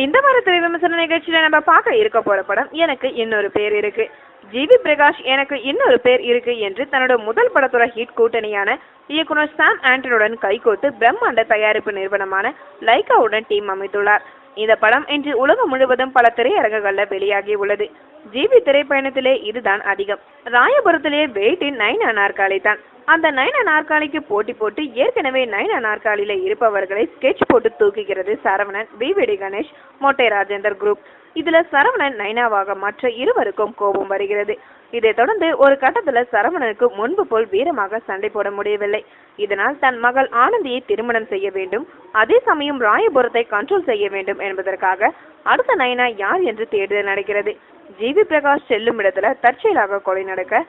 இந்த வார திரை விமர்சன நிகழ்ச்சியில நம்ம பார்க்க இருக்க போற படம் எனக்கு இன்னொரு பேர் இருக்கு. ஜிவி பிரகாஷ் எனக்கு இன்னொரு பேர் இருக்கு என்று தன்னோட முதல் படத்தோட ஹிட் கூட்டணியான இயக்குனர் சாம் ஆண்டனுடன் கைகோத்து பிரம்மாண்ட தயாரிப்பு நிறுவனமான லைகாவுடன் டீம் அமைத்துள்ளார். இந்த படம் இன்று உலகம் முழுவதும் பல திரையரங்குகள்ல வெளியாகி உள்ளது. ஜிவி திரைப்பயணத்திலே இதுதான் அதிகம். ராயபுரத்திலே வெயிட்டின் நைனா நாற்காலி தான். அந்த நைனா நாற்காலிக்கு போட்டி போட்டு ஏற்கனவே நைனா நாற்காலியில இருப்பவர்களை ஸ்கெட்ச் போட்டு தூக்குகிறது சரவணன், விவிடி கணேஷ், மொட்டை ராஜேந்தர் குரூப். இதுல சரவணன் நைனாவாக மற்ற இருவருக்கும் கோபம் வருகிறது. இதை தொடர்ந்து ஒரு கட்டத்துல சரவணனுக்கு முன்பு போல் வீரமாக சண்டை போட முடியவில்லை. இதனால் தன் மகள் ஆனந்தியை திருமணம் செய்ய வேண்டும், அதே சமயம் ராயபுரத்தை கண்ட்ரோல் செய்ய வேண்டும் என்பதற்காக அடுத்த நைனா யார் என்று தேடுதல் நடக்கிறது. ஜிவி பிரகாஷ் செல்லும் இடத்துல தற்செயலாக கொலை நடக்க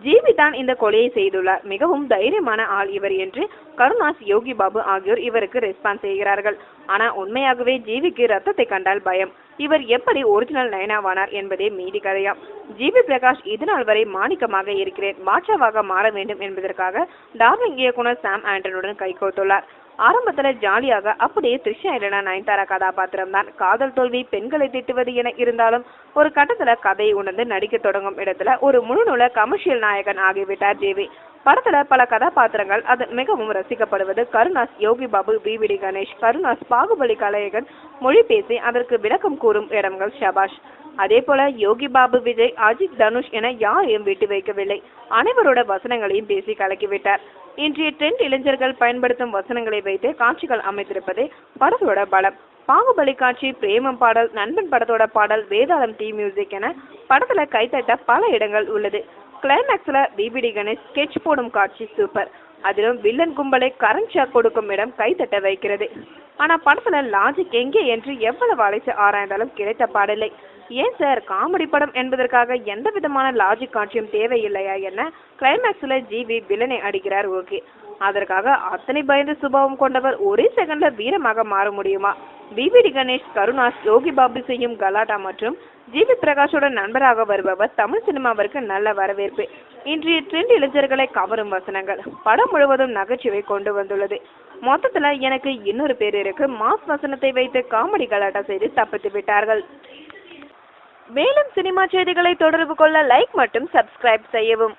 ஜிவி தான் இந்த கொலையை செய்துள்ளார். மிகவும் தைரியமான ஆள் இவர் என்று கருணாஸ், யோகி பாபு ஆகியோர் இவருக்கு ரெஸ்பான்ஸ் செய்கிறார்கள். ஆனா உண்மையாகவே ஜிவிக்கு ரத்தத்தை கண்டால் பயம். இவர் எப்படி ஒரிஜினல் நயனாவானார் என்பதே மீதி கதையாம். ஜிவி பிரகாஷ் இதுநாள் வரை மாணிக்கமாக இருக்கிறேன், மாற்றாவாக மாற வேண்டும் என்பதற்காக டார்லிங் இயக்குனர் சாம் ஆண்டனுடன் கைகோத்துள்ளார். ஆரம்பத்துல ஜாலியாக அப்படியே த்ரிஷா இல்லைனா நயன்தாரா கதாபாத்திரம் தான். காதல் தோல்வி, பெண்களை திட்டுவது என இருந்தாலும் ஒரு கட்டத்துல கதையை உணர்ந்து நடிக்க தொடங்கும் இடத்துல ஒரு முழுநூல கமர்ஷியல் நாயகன் ஆகிவிட்டார் ஜிவி. படத்துல பல கதாபாத்திரங்கள் அது மிகவும் ரசிக்கப்படுவது கருணாஸ், யோகி பாபு, விவிடி கணேஷ். கருணாஸ் பாகுபலி கலையகன் மொழி பேசி அதற்கு விளக்கம் கூறும் இடங்கள் ஷபாஷ். அதே போல யோகி பாபு, விஜய், அஜித், தனுஷ் என யாரையும் விட்டு வைக்கவில்லை. அனைவரோட வசனங்களையும் பேசி கலக்கிவிட்டார். இன்றைய ட்ரெண்ட் இளைஞர்கள் பயன்படுத்தும் வசனங்களை வைத்து காட்சிகள் அமைத்திருப்பது படத்தோட பலம். பாகுபலி காட்சி, பிரேமம் பாடல், நண்பன் படத்தோட பாடல், வேதாளம் டீ மியூசிக் என படத்துல கைத்தட்ட பல இடங்கள் உள்ளது. கிளைமேக்ஸ்ல விவிடி கணேஷ் ஸ்கெட்ச் போடும் காட்சி சூப்பர். அதிலும் வில்லன் கும்பலை கரண்ட் ஷாக் கொடுக்கும் இடம் கைத்தட்ட வைக்கிறது. ஆனா படத்துல லாஜிக் எங்கே என்று எவ்வளவு அழைத்து ஆராய்ந்தாலும் கிடைத்த பாடில்லை. ஏன் சார், காமெடி படம் என்பதற்காக எந்த விதமான லாஜிக் காட்சியும் தேவையில்லையா என்ன? கிளைமேக்ஸ்ல ஜிவி வில்லனை அடிக்கிறார், ஓகே. அதற்காக அத்தனை பயந்து சுபாவம் கொண்டவர் ஒரே செகண்ட்ல வீரமாக மாற முடியுமா? விவிடி கணேஷ், கருணாஸ், யோகி பாபு செய்யும் கலாட்டா மற்றும் ஜிவி பிரகாஷோட நண்பராக வருபவர் தமிழ் சினிமாவிற்கு நல்ல வரவேற்பு. இன்றைய ட்ரெண்ட் இளைஞர்களை கவரும் வசனங்கள் படம் முழுவதும் நகைச்சுவை கொண்டு வந்துள்ளது. மொத்தத்துல எனக்கு இன்னொரு பேர் இருக்கு மாஸ் வசனத்தை வைத்து காமெடி கலாட்டா செய்து தப்பித்து விட்டார்கள். மேலும் சினிமா செய்திகளை தொடர்பு கொள்ள லைக் மற்றும் சப்ஸ்கிரைப் செய்யவும்.